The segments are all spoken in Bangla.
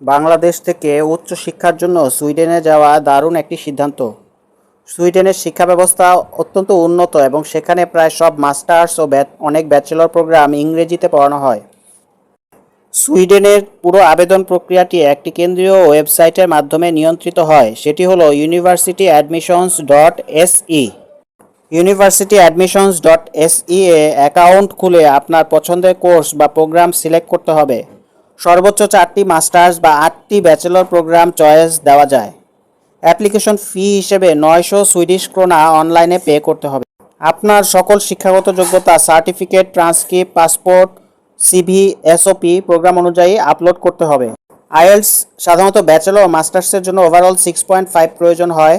বাংলাদেশ থেকে উচ্চ শিক্ষার জন্য সুইডেনে যাওয়া দারুণ একটি সিদ্ধান্ত। সুইডেনের শিক্ষা ব্যবস্থা অত্যন্ত উন্নত এবং সেখানে প্রায় সব মাস্টার্স ও অনেক ব্যাচেলর প্রোগ্রাম ইংরেজিতে পড়ানো হয়। সুইডেনের পুরো আবেদন প্রক্রিয়াটি একটি কেন্দ্রীয় ওয়েবসাইটের মাধ্যমে নিয়ন্ত্রিত হয়, সেটি হলো universityadmissions.se। universityadmissions.se এ অ্যাকাউন্ট খুলে আপনার পছন্দের কোর্স বা প্রোগ্রাম সিলেক্ট করতে হবে। সর্বোচ্চ 4টি মাস্টার্স বা 8টি ব্যাচেলর প্রোগ্রাম চয়েস দেওয়া যায়। অ্যাপ্লিকেশন ফি হিসেবে 900 সুইডিশ ক্রোনা অনলাইনে পে করতে হবে। আপনার সকল শিক্ষাগত যোগ্যতা, certificate, transcript, passport, CV, SOP programme অনুযায়ী আপলোড করতে হবে। আইএলটিএস সাধারণত ব্যাচেলর ও মাস্টার্সের জন্য ওভারঅল 6.5 প্রয়োজন হয়।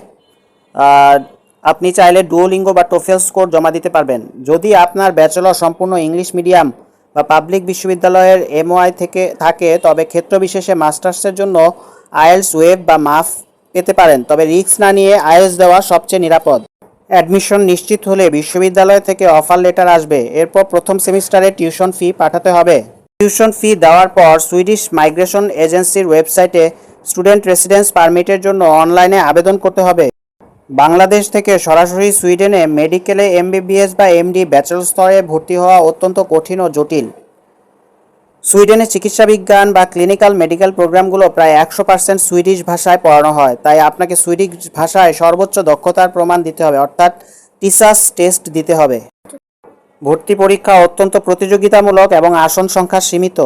আর আপনি চাইলে ডুওলিঙ্গো বা টোফেল স্কোর জমা দিতে পারবেন। যদি আপনার ব্যাচেলর সম্পূর্ণ ইংলিশ মিডিয়াম বা পাবলিক বিশ্ববিদ্যালয়ের এমওআই থেকে থাকে, তবে ক্ষেত্রবিশেষে মাস্টার্সের জন্য আইএলটিএস ওয়েব বা মাফ পেতে পারেন, তবে রিস্ক না নিয়ে আইএলটিএস দেওয়া সবচেয়ে নিরাপদ। অ্যাডমিশন নিশ্চিত হলে বিশ্ববিদ্যালয় থেকে অফার লেটার আসবে। এরপর প্রথম সেমিস্টারে টিউশন ফি পাঠাতে হবে। টিউশন ফি দেওয়ার পর সুইডিশ মাইগ্রেশন এজেন্সির ওয়েবসাইটে স্টুডেন্ট রেসিডেন্স পারমিটের জন্য অনলাইনে আবেদন করতে হবে। বাংলাদেশ থেকে সরাসরি সুইডেনে মেডিকেলে এমবিবিএস বা এমডি ব্যাচেলর স্তরে ভর্তি হওয়া অত্যন্ত কঠিন ও জটিল। সুইডেনে চিকিৎসা বিজ্ঞান বা ক্লিনিক্যাল মেডিকেল প্রোগ্রামগুলো প্রায় 100% সুইডিশ ভাষায় পড়ানো হয়, তাই আপনাকে সুইডিশ ভাষায় সর্বোচ্চ দক্ষতার প্রমাণ দিতে হবে, অর্থাৎ টিসাস টেস্ট দিতে হবে। ভর্তি পরীক্ষা অত্যন্ত প্রতিযোগিতামূলক এবং আসন সংখ্যা সীমিত।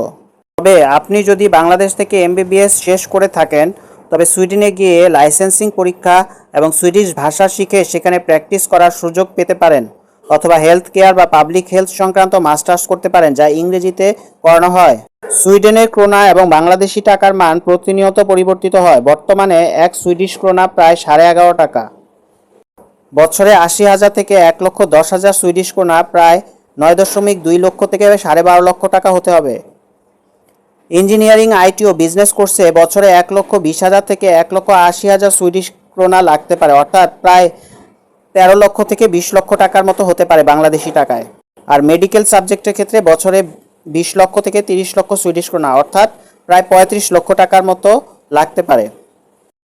তবে আপনি যদি বাংলাদেশ থেকে এমবিবিএস শেষ করে থাকেন, তবে সুইডেনে গিয়ে লাইসেন্সিং পরীক্ষা এবং সুইডিশ ভাষা শিখে সেখানে প্র্যাকটিস করার সুযোগ পেতে পারেন, অথবা হেলথ কেয়ার বা পাবলিক হেলথ সংক্রান্ত মাস্টার্স করতে পারেন, যা ইংরেজিতে পড়ানো হয়। সুইডেনের ক্রোনা এবং বাংলাদেশি টাকার মান প্রতিনিয়ত পরিবর্তিত হয়। বর্তমানে এক সুইডিশ ক্রোনা প্রায় 11.5 টাকা। বছরে 80,000 থেকে 1,10,000 সুইডিশ ক্রোনা প্রায় 9.2 লক্ষ থেকে 12.5 লক্ষ টাকা হতে হবে। ইঞ্জিনিয়ারিং, আইটি ও বিজনেস কোর্সে বছরে 1,20,000 থেকে 1,80,000 সুইডিশ ক্রোনা লাগতে পারে, অর্থাৎ প্রায় 13 লক্ষ থেকে 20 লক্ষ টাকার মতো হতে পারে বাংলাদেশি টাকায়। আর মেডিকেল সাবজেক্টের ক্ষেত্রে বছরে 20 লক্ষ থেকে 30 লক্ষ সুইডিশ ক্রোনা, অর্থাৎ প্রায় 35 লক্ষ টাকার মতো লাগতে পারে।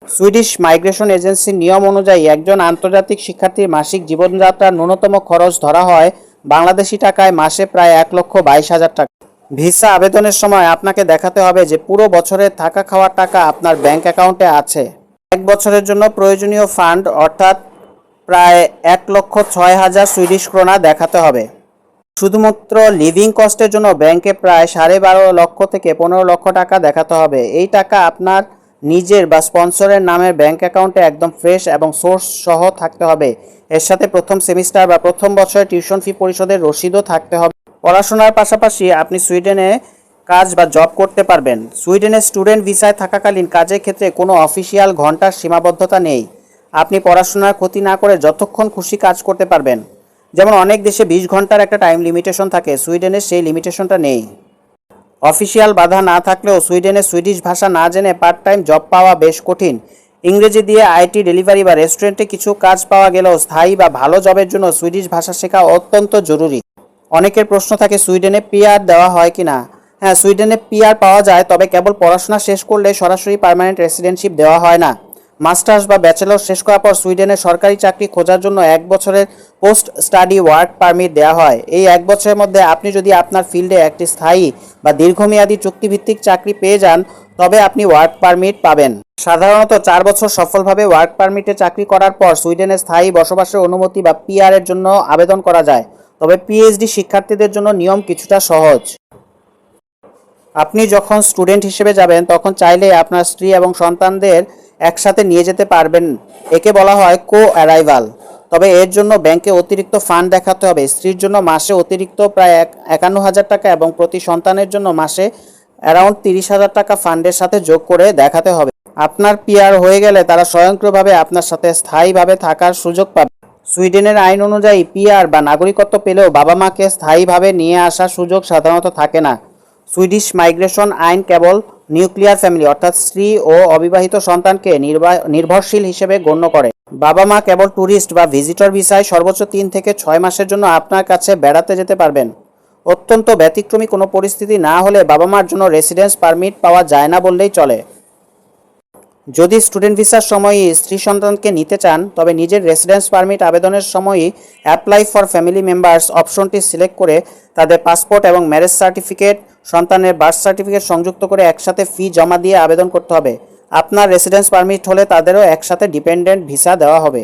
সুইডিশ মাইগ্রেশন এজেন্সির নিয়ম অনুযায়ী একজন আন্তর্জাতিক শিক্ষার্থীর মাসিক জীবনযাত্রার ন্যূনতম খরচ ধরা হয় বাংলাদেশি টাকায় মাসে প্রায় 1,22,000 টাকা। ভিসা আবেদনের সময় আপনাকে দেখাতে হবে যে পুরো বছরের থাকা খাওয়ার টাকা আপনার ব্যাংক অ্যাকাউন্টে আছে। এক বছরের জন্য প্রয়োজনীয় ফান্ড অর্থাৎ প্রায় 1,06,000 সুইডিশ ক্রোনা দেখাতে হবে। শুধুমাত্র লিভিং কস্টের জন্য ব্যাংকে প্রায় 12.5 লক্ষ থেকে 15 লক্ষ টাকা দেখাতে হবে। এই টাকা আপনার নিজের বা স্পন্সরের নামের ব্যাংক অ্যাকাউন্টে একদম ফ্রেশ এবং সোর্স সহ থাকতে হবে। এর সাথে প্রথম সেমিস্টার বা প্রথম বছরের টিউশন ফি পরিশোধের রসিদও থাকতে হবে। পড়াশোনার পাশাপাশি আপনি সুইডেনে কাজ বা জব করতে পারবেন। সুইডেনের স্টুডেন্ট ভিসায় থাকাকালীন কাজের ক্ষেত্রে কোনো অফিসিয়াল ঘন্টার সীমাবদ্ধতা নেই। আপনি পড়াশোনার ক্ষতি না করে যতক্ষণ খুশি কাজ করতে পারবেন। যেমন অনেক দেশে 20 ঘন্টার একটা টাইম লিমিটেশন থাকে, সুইডেনে সেই লিমিটেশনটা নেই। অফিসিয়াল বাধা না থাকলেও সুইডেনে সুইডিশ ভাষা না জেনে পার্ট টাইম জব পাওয়া বেশ কঠিন। ইংরেজি দিয়ে আইটি, ডেলিভারি বা রেস্টুরেন্টে কিছু কাজ পাওয়া গেলেও স্থায়ী বা ভালো জবের জন্য সুইডিশ ভাষা শেখা অত্যন্ত জরুরি। অনেকের প্রশ্ন থাকে সুইডেনে পিআর দেওয়া হয় কি না। হ্যাঁ, সুইডেনে পিআর পাওয়া যায়, তবে কেবল পড়াশোনা শেষ করলে সরাসরি পার্মানেন্ট রেসিডেন্টশিপ দেওয়া হয় না। মাস্টার্স বা ব্যাচেলর শেষ করার পর সুইডেনে সরকারি চাকরি খোঁজার জন্য 1 বছরের পোস্ট স্টাডি ওয়ার্ক পারমিট দেওয়া হয়। এই 1 বছরের মধ্যে আপনি যদি আপনার ফিল্ডে একটি স্থায়ী বা দীর্ঘমেয়াদী চুক্তিভিত্তিক চাকরি পেয়ে যান, তবে আপনি ওয়ার্ক পারমিট পাবেন। সাধারণত 4 বছর সফলভাবে ওয়ার্ক পারমিটে চাকরি করার পর সুইডেনে স্থায়ী বসবাসের অনুমতি বা পিআর এর জন্য আবেদন করা যায়। তবে পিএইচডি শিক্ষার্থীদের জন্য নিয়ম কিছুটা সহজ। আপনি যখন স্টুডেন্ট হিসেবে যাবেন, তখন চাইলে আপনার স্ত্রী এবং সন্তানদের একসাথে নিয়ে যেতে পারবেন। একে বলা হয় কো অ্যারাইভাল। তবে এর জন্য ব্যাংকে অতিরিক্ত ফান্ড দেখাতে হবে। স্ত্রীর জন্য মাসে অতিরিক্ত প্রায় 51,000 টাকা এবং প্রতি সন্তানের জন্য মাসে অ্যারাউন্ড 30,000 টাকা ফান্ডের সাথে যোগ করে দেখাতে হবে। আপনার পিআর হয়ে গেলে তারা স্বয়ংক্রিয়ভাবে আপনার সাথে স্থায়ীভাবে থাকার সুযোগ পাবে। সুইডেনের আইন অনুযায়ী পিআর বা নাগরিকত্ব পেলেও বাবা মাকে স্থায়ীভাবে নিয়ে আসার সুযোগ সাধারণত থাকে না। সুইডিশ মাইগ্রেশন আইন কেবল নিউক্লিয়ার ফ্যামিলি অর্থাৎ স্ত্রী ও অবিবাহিত সন্তানকে নির্ভরশীল হিসেবে গণ্য করে। বাবা মা কেবল ট্যুরিস্ট বা ভিজিটর ভিসায় সর্বোচ্চ 3 থেকে 6 মাসের জন্য আপনার কাছে বেড়াতে যেতে পারবেন। অত্যন্ত ব্যতিক্রমী কোনো পরিস্থিতি না হলে বাবা মার জন্য রেসিডেন্স পারমিট পাওয়া যায় না বললেই চলে। যদি স্টুডেন্ট ভিসার সময়ই স্ত্রী সন্তানকে নিতে চান তবে নিজের রেসিডেন্স পারমিট আবেদনের সময়ই অ্যাপ্লাই ফর ফ্যামিলি মেম্বার্স অপশনটি সিলেক্ট করে তাদের পাসপোর্ট এবং ম্যারেজ সার্টিফিকেট, সন্তানের বার্থ সার্টিফিকেট সংযুক্ত করে একসাথে ফি জমা দিয়ে আবেদন করতে হবে। আপনার রেসিডেন্স পারমিট হলে তাদেরও একসাথে ডিপেন্ডেন্ট ভিসা দেওয়া হবে।